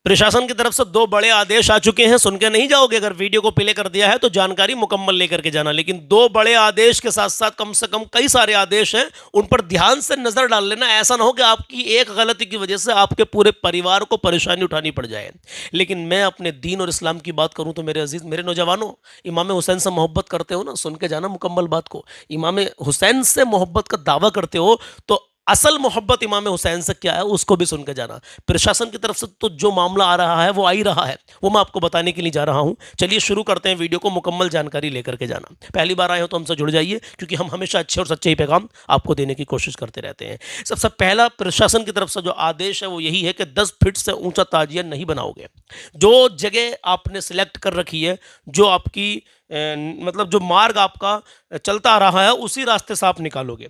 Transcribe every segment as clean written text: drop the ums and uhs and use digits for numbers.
प्रशासन की तरफ से 2 बड़े आदेश आ चुके हैं, सुन के नहीं जाओगे। अगर वीडियो को प्ले कर दिया है तो जानकारी मुकम्मल लेकर के जाना। लेकिन 2 बड़े आदेश के साथ साथ कम से कम कई सारे आदेश हैं, उन पर ध्यान से नजर डाल लेना। ऐसा ना हो कि आपकी एक गलती की वजह से आपके पूरे परिवार को परेशानी उठानी पड़ जाए। लेकिन मैं अपने दीन और इस्लाम की बात करूं तो मेरे अजीज, मेरे नौजवानों, इमाम हुसैन से मोहब्बत करते हो ना, सुन के जाना मुकम्मल बात को। इमाम हुसैन से मोहब्बत का दावा करते हो तो असल मोहब्बत इमाम हुसैन से क्या है उसको भी सुन के जाना। प्रशासन की तरफ से तो जो मामला आ रहा है वो आ ही रहा है, वो मैं आपको बताने के लिए जा रहा हूं। चलिए शुरू करते हैं वीडियो को, मुकम्मल जानकारी लेकर के जाना। पहली बार आए हो तो हमसे जुड़ जाइए, क्योंकि हम हमेशा अच्छे और सच्चे ही पैगाम आपको देने की कोशिश करते रहते हैं। सबसे पहला प्रशासन की तरफ से जो आदेश है वो यही है कि 10 फीट से ऊंचा ताजिया नहीं बनाओगे। जो जगह आपने सिलेक्ट कर रखी है, जो आपकी मतलब जो मार्ग आपका चलता आ रहा है, उसी रास्ते से आप निकालोगे।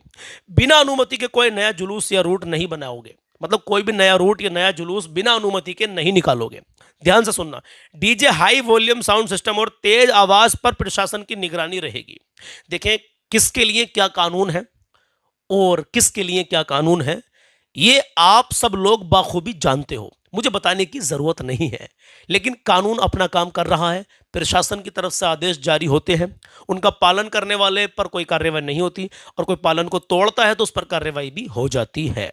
बिना अनुमति के कोई नया जुलूस या रूट नहीं बनाओगे। मतलब कोई भी नया रूट या नया जुलूस बिना अनुमति के नहीं निकालोगे। ध्यान से सुनना। DJ, high volume sound system और तेज आवाज पर प्रशासन की निगरानी रहेगी। देखें किसके लिए क्या कानून है और किसके लिए क्या कानून है, ये आप सब लोग बाखूबी जानते हो, मुझे बताने की जरूरत नहीं है। लेकिन कानून अपना काम कर रहा है। प्रशासन की तरफ से आदेश जारी होते हैं, उनका पालन करने वाले पर कोई कार्रवाई नहीं होती, और कोई पालन को तोड़ता है तो उस पर कार्रवाई भी हो जाती है।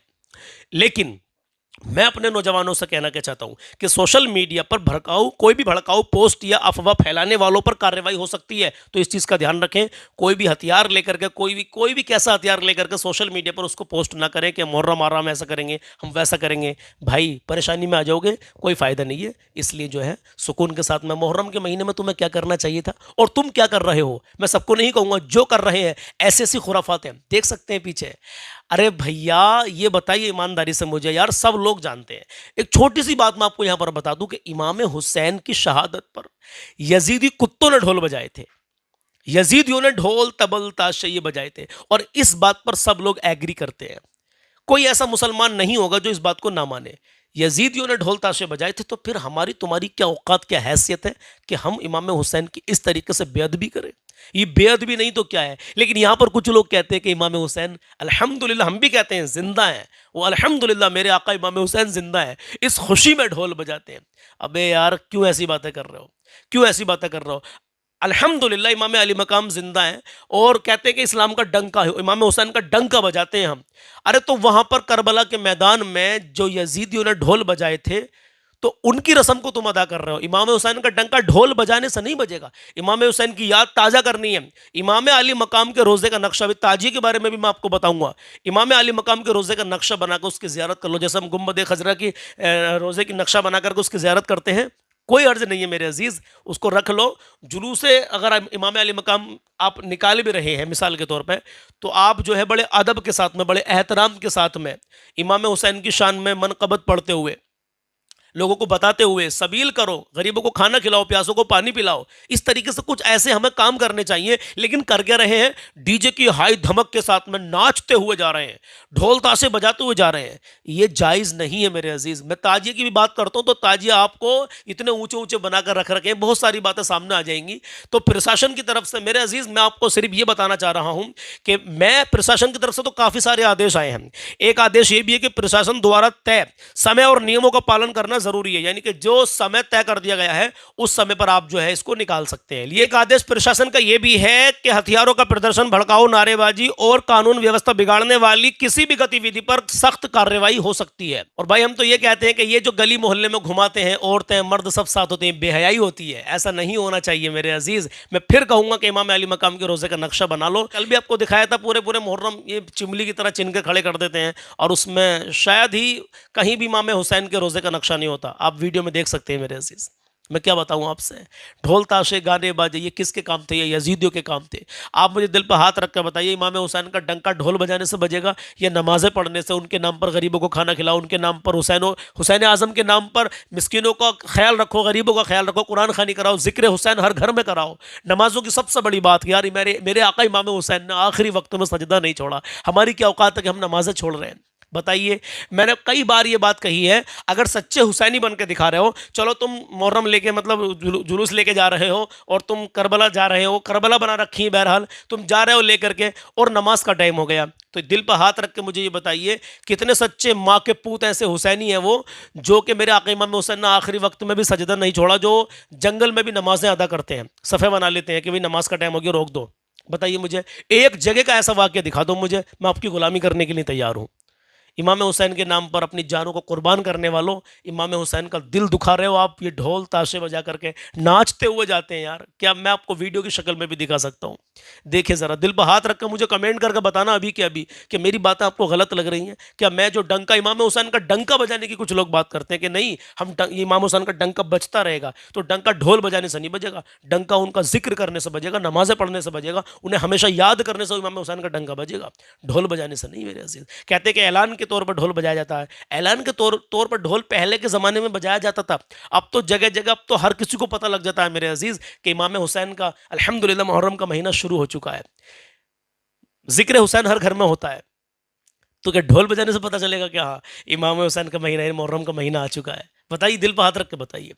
लेकिन मैं अपने नौजवानों से कहना क्या चाहता हूं कि सोशल मीडिया पर कोई भी भड़काऊ पोस्ट या अफवाह फैलाने वालों पर कार्रवाई हो सकती है। तो इस चीज का ध्यान रखें। कोई भी हथियार लेकर के, कोई भी कैसा हथियार लेकर के सोशल मीडिया पर उसको पोस्ट ना करें कि मुहर्रम आ रहा, हम ऐसा करेंगे, हम वैसा करेंगे। भाई परेशानी में आ जाओगे, कोई फायदा नहीं है। इसलिए जो है सुकून के साथ में, मुहर्रम के महीने में तुम्हें क्या करना चाहिए था और तुम क्या कर रहे हो, मैं सबको नहीं कहूंगा, जो कर रहे हैं ऐसी ऐसी खुराफात हैं, देख सकते हैं पीछे। अरे भैया ये बताइए ईमानदारी से मुझे, यार सब लोग जानते हैं। एक छोटी सी बात मैं आपको यहां पर बता दूं कि इमाम हुसैन की शहादत पर यजीदी कुत्तों ने ढोल बजाए थे। यजीदियों ने ढोल तबल ताशे बजाए थे, और इस बात पर सब लोग एग्री करते हैं। कोई ऐसा मुसलमान नहीं होगा जो इस बात को ना माने। यजीदियों ने ढोल ताशे बजाए थे, तो फिर हमारी तुम्हारी क्या औकात, क्या हैसियत है कि हम इमाम हुसैन की इस तरीके से बेअदबी करें। ये बेअदबी नहीं तो क्या है। लेकिन यहां पर कुछ लोग कहते हैं कि इमाम हुसैन अल्हम्दुलिल्लाह, हम भी कहते हैं जिंदा है वो, अल्हम्दुलिल्लाह मेरे आका इमाम हुसैन जिंदा है, इस खुशी में ढोल बजाते हैं। अबे यार क्यों ऐसी बातें कर रहे हो, क्यों ऐसी बातें कर रहे हो। अल्हम्दुलिल्लाह इमाम अली मकाम जिंदा है, और कहते हैं कि इस्लाम का डंका है, इमाम हुसैन का डंका बजाते हैं हम। अरे तो वहां पर करबला के मैदान में जो यजीदियों ने ढोल बजाए थे, तो उनकी रस्म को तुम अदा कर रहे हो। इमाम हुसैन का डंका ढोल बजाने से नहीं बजेगा। इमाम हुसैन की याद ताज़ा करनी है। इमाम अली मकाम के रोज़े का नक्शा, भी ताजी के बारे में भी मैं आपको बताऊंगा। इमाम अली मकाम के रोज़े का नक्शा बनाकर उसकी ज़ियारत कर लो, जैसे हम गुंबद खजरा की रोज़े की नक्शा बनाकर उसकी ज़ियारत करते हैं। कोई अर्ज नहीं है मेरे अजीज़, उसको रख लो। जुलूसे अगर इमाम अली मकाम आप निकाल भी रहे हैं मिसाल के तौर पे, तो आप जो है बड़े अदब के साथ में, बड़े एहतराम के साथ में इमाम हुसैन की शान में मनक़बत पढ़ते हुए, लोगों को बताते हुए सबील करो, गरीबों को खाना खिलाओ, प्यासों को पानी पिलाओ। इस तरीके से कुछ ऐसे हमें काम करने चाहिए। लेकिन कर क्या रहे हैं, डीजे की हाई धमक के साथ में नाचते हुए जा रहे हैं, ढोल ताशे बजाते हुए जा रहे हैं। ये जायज़ नहीं है मेरे अजीज़। मैं ताजिए की भी बात करता हूं तो ताजिए आपको इतने ऊंचे ऊंचे बनाकर रख रखे हैं, बहुत सारी बातें सामने आ जाएंगी। तो प्रशासन की तरफ से मेरे अजीज़ मैं आपको सिर्फ ये बताना चाह रहा हूं कि मैं प्रशासन की तरफ से तो काफ़ी सारे आदेश आए हैं। एक आदेश ये भी है कि प्रशासन द्वारा तय समय और नियमों का पालन करना जरूरी है, यानी कि जो समय तय कर दिया गया है उस समय पर आप जो है इसको निकाल सकते हैं। एक आदेश प्रशासन का यह भी है कि हथियारों का प्रदर्शन, भड़काऊ, नारेबाजी और कानून व्यवस्था बिगाड़ने वाली किसी भी गतिविधि पर सख्त कार्रवाई हो सकती है। और भाई हम तो ये कहते हैं कि ये जो गली मोहल्ले में घुमाते हैं, औरतें मर्द सब साथ होते हैं, बेहयाई होती है। ऐसा नहीं होना चाहिए मेरे अजीज। मैं फिर कहूंगा कि इमाम अली मकाम के रोजे का नक्शा बना लो। कल भी आपको दिखाया था, पूरे पूरे मुहर्रम ये चिमली की तरह चिन के खड़े कर देते हैं, और उसमें शायद ही कहीं भी इमाम हुसैन के रोजे का नक्शा नहीं होता। आप वीडियो में देख सकते हैं मेरे अजीज। मैं क्या बताऊं आपसे, ढोल ताशे गाने बाजे ये किसके काम थे, ये यजीदियों के काम थे। आप मुझे दिल पर हाथ रख कर बताइए, इमाम हुसैन का डंका ढोल बजाने से बजेगा या नमाजें पढ़ने से, उनके नाम पर गरीबों को खाना खिलाओ, उनके नाम पर हुसैन आजम के नाम पर मिस्किनों का ख्याल रखो, गरीबों का ख्याल रखो, कुरान खानी कराओ, जिक्र हुसैन हर घर में कराओ। नमाजों की सबसे बड़ी बात यार, मेरे आका इमाम हुसैन ने आखिरी वक्त में सजदा नहीं छोड़ा। हमारी क्या औकात है कि हम नमाजें छोड़ रहे हैं। बताइए। मैंने कई बार ये बात कही है, अगर सच्चे हुसैनी बन के दिखा रहे हो, चलो तुम मुहर्रम लेके मतलब जुलूस लेके जा रहे हो और तुम करबला जा रहे हो, करबला बना रखी है, बहरहाल तुम जा रहे हो लेकर के और नमाज का टाइम हो गया, तो दिल पर हाथ रख के मुझे ये बताइए कितने सच्चे माँ के पूत ऐसे हुसैनी हैं वो, जो कि मेरे आका इमाम हुसैन ने आखिरी वक्त में भी सजदा नहीं छोड़ा, जो जंगल में भी नमाजें अदा करते हैं, सफ़े बना लेते हैं कि भाई नमाज का टाइम हो गया, रोक दो। बताइए मुझे एक जगह का ऐसा वाक्य दिखा दो मुझे, मैं आपकी गुलामी करने के लिए तैयार हूँ। इमाम हुसैन के नाम पर अपनी जानों को कुर्बान करने वालों, इमाम हुसैन का दिल दुखा रहे हो आप, ये ढोल ताशे बजा करके नाचते हुए जाते हैं यार। क्या मैं आपको वीडियो की शक्ल में भी दिखा सकता हूँ? देखिए ज़रा, दिल पर हाथ रखकर मुझे कमेंट करके बताना अभी के अभी कि मेरी बातें आपको गलत लग रही हैं क्या? मैं जो डंका इमाम हुसैन का डंका बजाने की कुछ लोग बात करते हैं कि नहीं इमाम हुसैन का डंका बजता रहेगा, तो डंका ढोल बजाने से नहीं बजेगा, डंका उनका जिक्र करने से बजेगा, नमाजें पढ़ने से बजेगा, उन्हें हमेशा याद करने से इमाम हुसैन का डंका बजेगा, ढोल बजाने से नहीं मेरे अजीज। कहते हैं कि ऐलान के तौर पर ढोल बजाया जाता है, ऐलान के तौर पर ढोल पहले के ज़माने में बजाया जाता था, अब तो जगह जगह अब तो हर किसी को पता लग जाता है मेरे अजीज़ कि इमाम हुसैन का अल्हम्दुलिल्लाह मुहर्रम का महीना शुरू हो चुका है, जिक्र हुसैन हर घर में होता है, तो क्या ढोल बजाने से पता चलेगा क्या? हाँ, इमाम हुसैन का महीना मुहर्रम का महीना आ चुका है? बताइए, दिल पर हाथ रख के बताइए।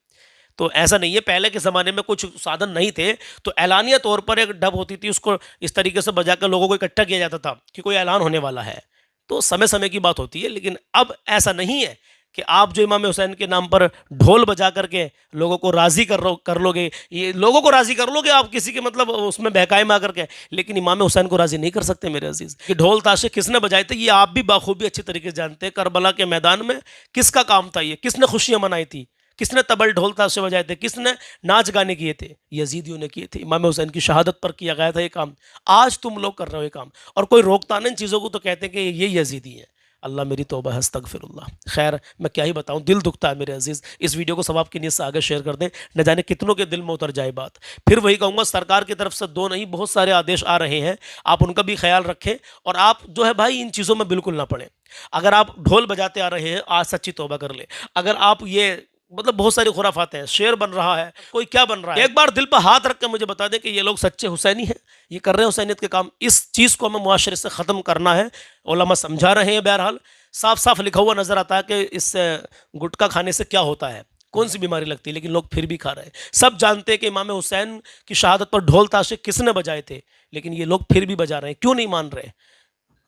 तो ऐसा नहीं है, पहले के ज़माने में कुछ साधन नहीं थे, तो ऐलानिया तौर पर एक डब होती थी, उसको इस तरीके से बजा कर लोगों को इकट्ठा किया जाता था कि कोई ऐलान होने वाला है, तो समय समय की बात होती है। लेकिन अब ऐसा नहीं है कि आप जो इमाम हुसैन के नाम पर ढोल बजा करके लोगों को राज़ी कर लोगे, ये लोगों को राज़ी कर लोगे आप किसी के मतलब उसमें बहकाए में आकर के, लेकिन इमाम हुसैन को राज़ी नहीं कर सकते मेरे अजीज़। कि ढोल ताशे किसने बजाए थे ये आप भी बाखूबी अच्छी तरीके से जानते हैं। करबला के मैदान में किसका काम था ये, किसने खुशियाँ मनाई थी, किसने तबल ढोल ताशे बजाए थे, किसने नाच गाने किए थे? यजीदियों ने किए थे। इमाम हुसैन की शहादत पर किया गया था ये काम, आज तुम लोग कर रहे हो ये काम, और कोई रोकता नहीं इन चीज़ों को, तो कहते हैं कि ये यजीदी हैं। अल्लाह मेरी तौबा है, अस्तगफिरुल्लाह। खैर मैं क्या ही बताऊं, दिल दुखता है मेरे अजीज़। इस वीडियो को सवाब की नीयत से आगे शेयर कर दें, न जाने कितनों के दिल में उतर जाए बात। फिर वही कहूँगा, सरकार की तरफ से दो नहीं बहुत सारे आदेश आ रहे हैं, आप उनका भी ख्याल रखें, और आप जो है भाई इन चीज़ों में बिल्कुल ना पड़ें। अगर आप ढोल बजाते आ रहे हैं, आज सच्ची तौबा कर ले। अगर आप ये मतलब बहुत सारी खुराफात हैं, शेर बन रहा है, कोई क्या बन रहा है, एक बार दिल पर हाथ रख के मुझे बता दें कि ये लोग सच्चे हुसैनी हैं, ये कर रहे हैं हुसैनियत के काम। इस चीज़ को हमें मुआशरे से ख़त्म करना है, उलमा समझा रहे हैं। बहरहाल साफ साफ लिखा हुआ नजर आता है कि इससे गुटखा खाने से क्या होता है, कौन सी बीमारी लगती है, लेकिन लोग फिर भी खा रहे हैं। सब जानते हैं कि इमाम हुसैन की शहादत पर ढोल ताशे किसने बजाए थे, लेकिन ये लोग फिर भी बजा रहे हैं। क्यों नहीं मान रहे?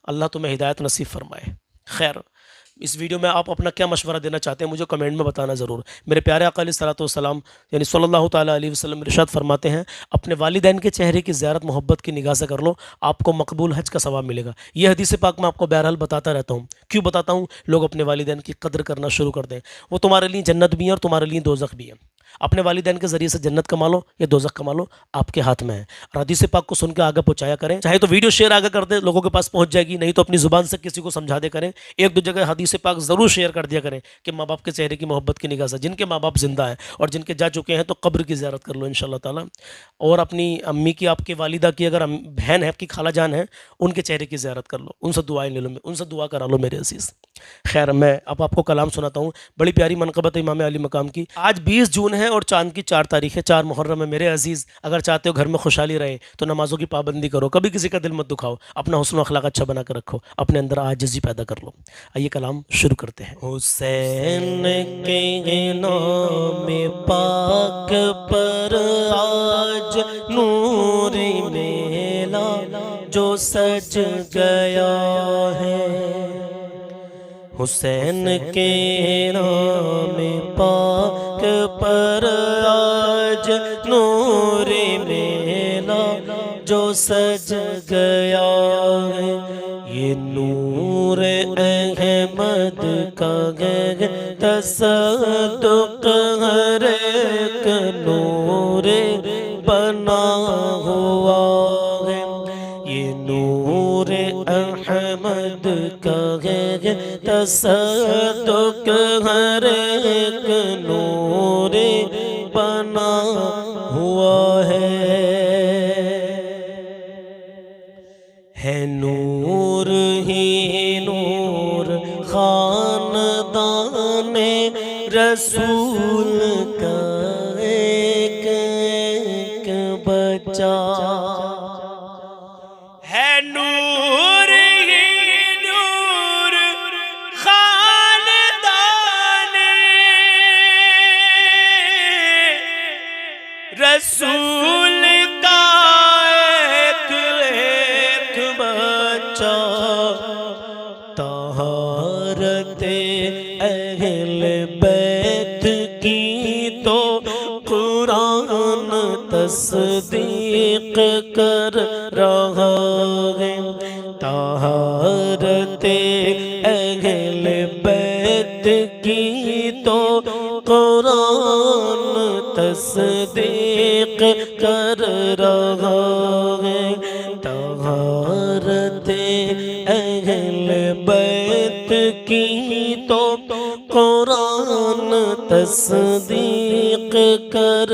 अल्लाह तुम्हें हिदायत नसीब फरमाए। खैर, इस वीडियो में आप अपना क्या मशवरा देना चाहते हैं मुझे कमेंट में बताना ज़रूर। मेरे प्यारे आका अलैहिस्सलातु वस्सलाम यानी सल्लल्लाहु ताला अलैहि वसल्लम इरशाद फरमाते हैं, अपने वालिदैन के चेहरे की ज़ियारत मोहब्बत की निगाह से कर लो, आपको मकबूल हज का सवाब मिलेगा। ये हदीस पाक मैं आपको बहरहाल बताता रहता हूँ। क्यों बताता हूँ? लोग अपने वालिदैन की कदर करना शुरू कर दें, वो तुम्हारे लिए जन्नत भी है और तुम्हारे लिए दोज़ख भी है। अपने वालिदैन के ज़रिए से जन्नत कमा लो या दोज़ख कमा लो, आपके हाथ में है। और हदीस पाक को सुन के आगे पहुँचाया करें, चाहे तो वीडियो शेयर आगे कर दे, लोगों के पास पहुँच जाएगी, नहीं तो अपनी ज़ुबान से किसी को समझा दे करें। एक दो जगह हदीस पाक ज़रूर शेयर कर दिया करें कि माँ बाप के चेहरे की मोहब्बत की निगाह से, जिनके माँ बाप ज़िंदा हैं और जिनके जा चुके हैं, तो कब्र की ज़ियारत कर लो इंशाअल्लाह ताला। और अपनी अम्मी की, आपकी वालिदा की अगर बहन है, आपकी खाला जान है, उनके चेहरे की ज़ियारत कर लो, उनसे दुआएं ले लो, उनसे दुआ करा लो मेरे अजीज़। खैर मैं अब आपको कलाम सुनाता हूँ, बड़ी प्यारी मनक़बत है इमाम अली मकाम की। आज 20 जून है और चाँद की 4 तारीख है, 4 मुहर्रम है मेरे अजीज़। अगर चाहते हो घर में खुशहाली रहे तो नमाज़ों की पाबंदी करो, कभी किसी का दिल मत दुखाओ, अपना हुस्न अखलाक अच्छा बना कर रखो, अपने अंदर आजिज़ी पैदा कर लो। आइए कलाम शुरू करते हैं। हुसैन के नाम पाक पर आज नूरी मेला जो सज गया है, हुसैन के नाम पाक पर आज नूरी मेला जो सज गया है, ये नूर अहमद का है तसद्दुक़, हर एक नूर बना हुआ है, ये नूर अहमद का है तसद्दुक़, हर एक नूर बना हुआ है नूर ही नूर खानदान रसूल का एक एक बच्चा है, नूर ही नूर रसूल का एक एक बच्चा, तहारते अहले बैत की तो कुरान तस्दीक कर रहा है। तहारते अहले बैत की तो कुरान तस्दीक कर रहा है। तहारते अहले बैत की तो कुरान तस्दीक कर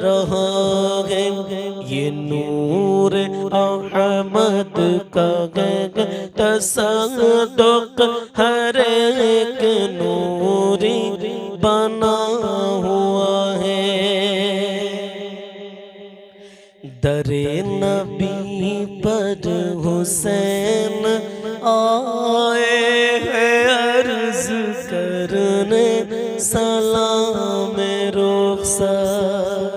रहा है। ये नूर अहमद का तसद्दुक़ हर एक नूरी बना हुआ है। दरे नबी पर हुसैन आए हैं अर्ज करने सलाम रुखसत।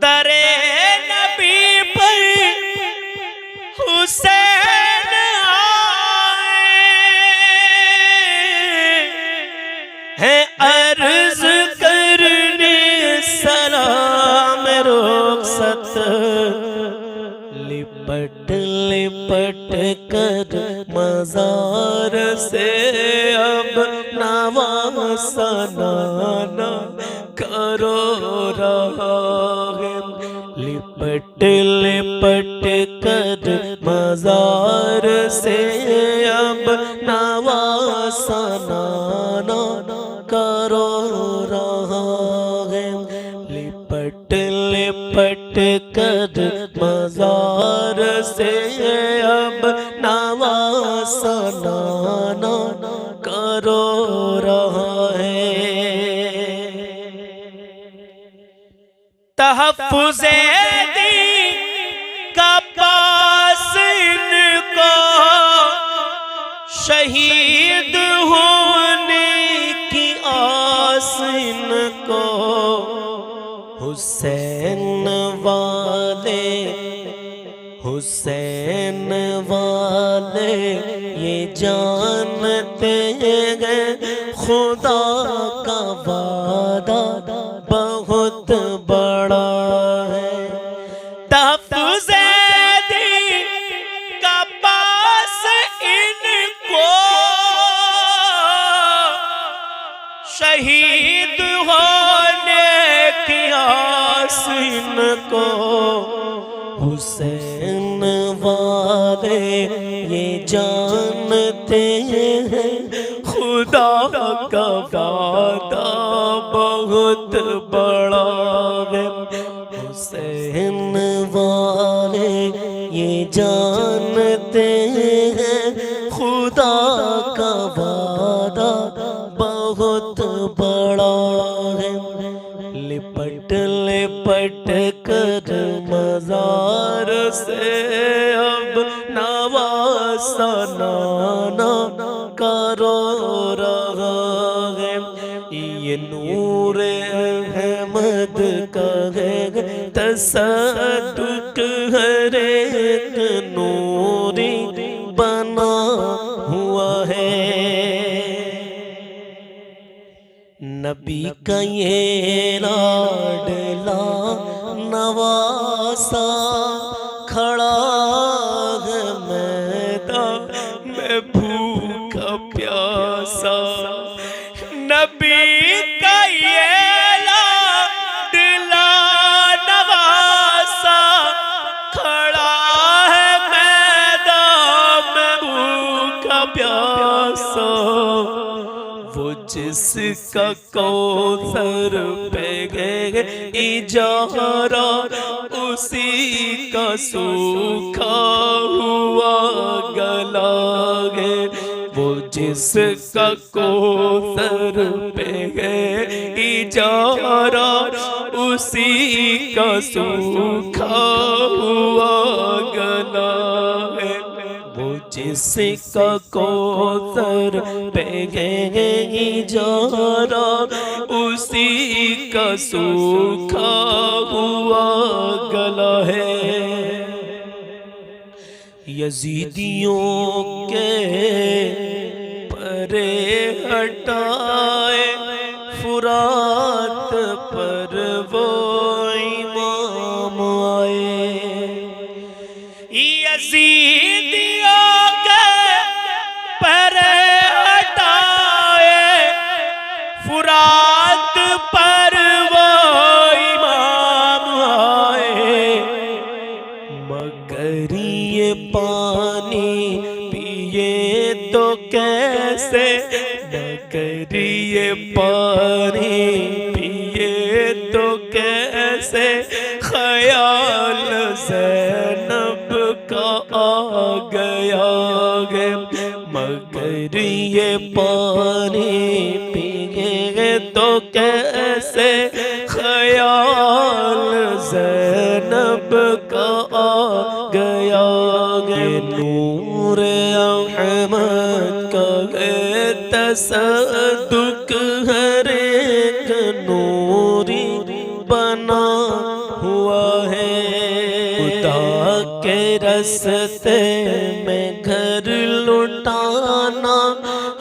दरे नबी पर हुसैन आए हैं अर्ज करने सलाम रुखसत। लिपट लिपट कर मजार से अब नवासना करो रहा है। लिपट लिपट कर मजार से अब नवासना करो रहा है। लिपट लिपट कर मजार से अब नवासना करो रहा है। तहफ़्फ़ुज़े दीन का पास इनको शहीद होने की आस इनको। हुसैन वाले ये जानते हैं खुदा का वादा बहुत बड़ा है। तहफ़्फ़ुज़े दीन का पास इनको शहीद होने की आस इनको। हुसैन वाले ये जानते हैं खुदा का वादा बहुत बड़ा है। हुसैन वाले ये जानते हैं खुदा का वादा बहुत बड़ा है। लिपट लिपट कर मजार से अब नवासना करो रहा है। ये नूर अहमद का है तसद्दुक़ हर एक नूरी बना हुआ है। नबी का ये लाडला नवासा खड़ा है मैदान में भूखा प्यासा। नबी का ये लाडला नवासा खड़ा है मैदान में भूखा प्यासा। वो जिसका कौसर पे गए इजारा उसी का सूखा हुआ गला है। वो जिसका कौसर पे गए इजारा उसी का सूखा हुआ गला है। वो जिसका कौसर पे गए इजारा उसी उसी का सूखा हुआ गला है। यजीदियों के परे हटाए फुरात पर वो इमाम आए। यजीदियों के परे हटाए फुरात पर वो इमाम आए। मगर ये पानी पिए तो कैसे, मगर ये पानी पिए तो कैसे, ख्याल ज़ैनब का आ गया है। मगर ये पानी पिए तो कैसे, ख्याल ज़ैनब का आ गया है। नूर अहमद का तसद्दुक़ हर एक नूरी बना हुआ है। खुदा के रस्ते में घर लुटाना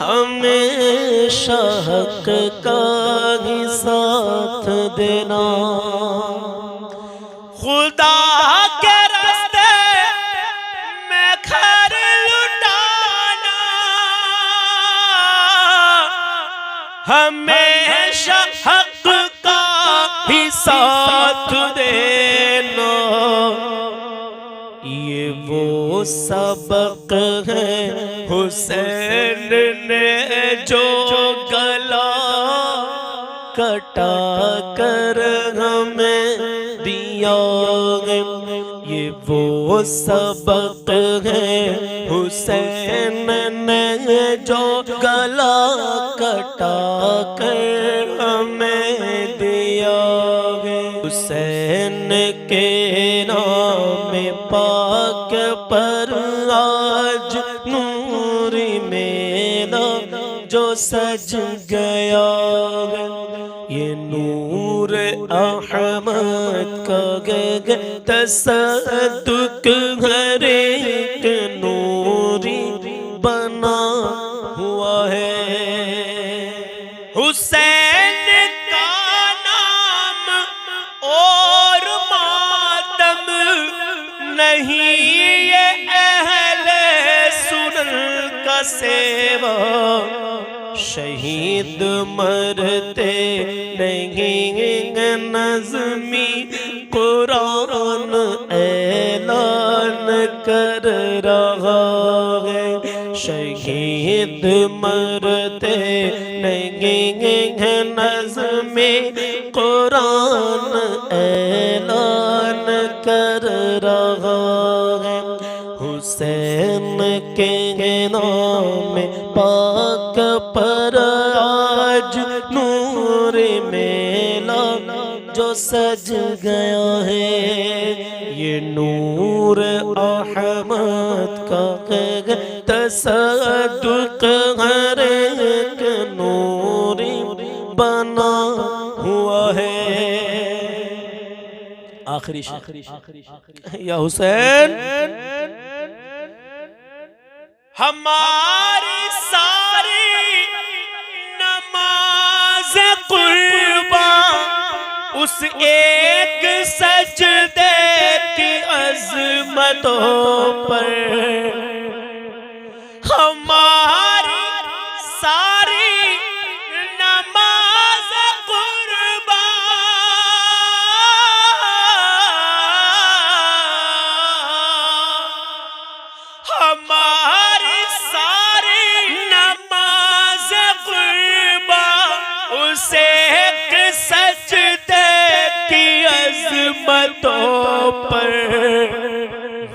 हमेशा हक का ही साथ देना। खुदा के रास्ते में घर लुटाना हमेशा हक का ही साथ देना। ये वो सबक है हुसैन ने जो गला कटा कर हमें दिया है। ये वो सबक है हुसैन ने जो गला कटा कर हमें दिया है। हुसैन के नाम पाक पर आज नूरी मेरा जो सज गया है। ये नूर अहमद का तसद्दुक़ हर एक नूरी बना हुआ है। हुसैन का नाम और मातम नहीं, ये अहले सुनन का सेवा। शहीद मरते नहीं नज़्मी कुरान ऐलान कर रहा है। शहीद मरते नहीं नज़्मी कुरान ऐलान कर रहा है। हुसैन के नाम पाक पर आज नूर मेला जो सज गया है। ये नूर अहमद का तसद्दुक़ हर एक नूरी बना हुआ है। आखिरी या हुसैन हमारी सारी नमाज़ कुर्बा उस एक सजदे की अज़मतों पर। हमारी सारी नमाज़ कुर्बा हमारी सारी नमाज़ कुर्बा उस एक सजदे की अज़मतों पर।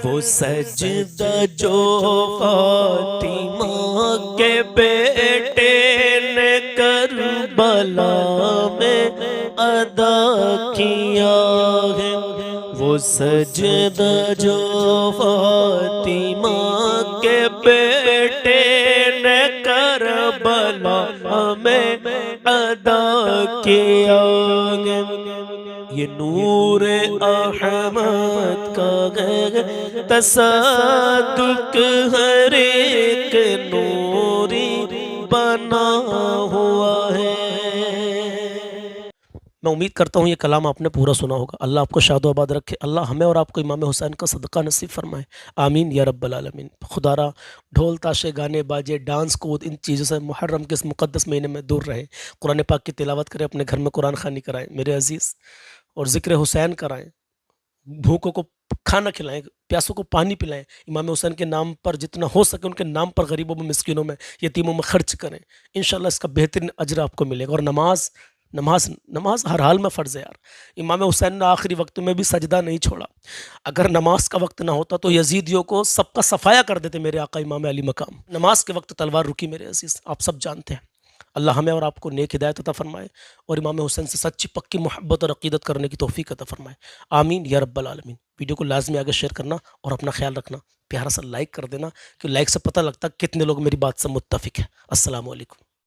वो सजदा जो फातिमा के बेटे ने करबला में अदा किया है। वो सजदा जो फातिमा के बेटे ने करबला में अदा किया जागे, ये नूर अहमद का तसद्दुक हर एक नूरी बना हुआ है। मैं उम्मीद करता हूँ ये कलाम आपने पूरा सुना होगा। अल्लाह आपको शादोआबाद रखे। अल्लाह हमें और आपको इमाम हुसैन का सदका नसीब फरमाए। आमीन या रब्बल आलमीन। खुदारा ढोल ताशे गाने बाजे डांस कूद इन चीज़ों से मुहर्रम के इस मुक़द्दस महीने में दूर रहें। कुरान पाक की तिलावत करें, अपने घर में कुरान ख़ानी कराएं मेरे अज़ीज़, और ज़िक्र हुसैन कराएं, भूखों को खाना खिलाएं, प्यासों को पानी पिलाएं। इमाम हुसैन के नाम पर जितना हो सके उनके नाम पर गरीबों में, मिस्किनों में, यतीमों में खर्च करें। इंशाअल्लाह इसका बेहतरीन अजर आपको मिलेगा। और नमाज नमाज नमाज हर हाल में फ़र्ज़ है यार। इमाम हुसैन ने आखिरी वक्त में भी सजदा नहीं छोड़ा। अगर नमाज का वक्त ना होता तो यजीदियों को सबका सफाया कर देते मेरे आका इमाम अली मकाम। नमाज के वक्त तलवार रुकी मेरे अजीज़, आप सब जानते हैं। अल्लाह हमें और आपको नेक हिदायत अता फरमाए और इमाम हुसैन से सच्ची पक्की मोहब्बत और अकीदत करने की तौफीक अता फरमाए। आमीन या रब्बल आलमीन। वीडियो को लाजमी आगे शेयर करना और अपना ख्याल रखना। प्यारा सा लाइक कर देना, कि लाइक से पता लगता कितने लोग मेरी बात से मुत्तफिक है। अस्सलामु अलैकुम।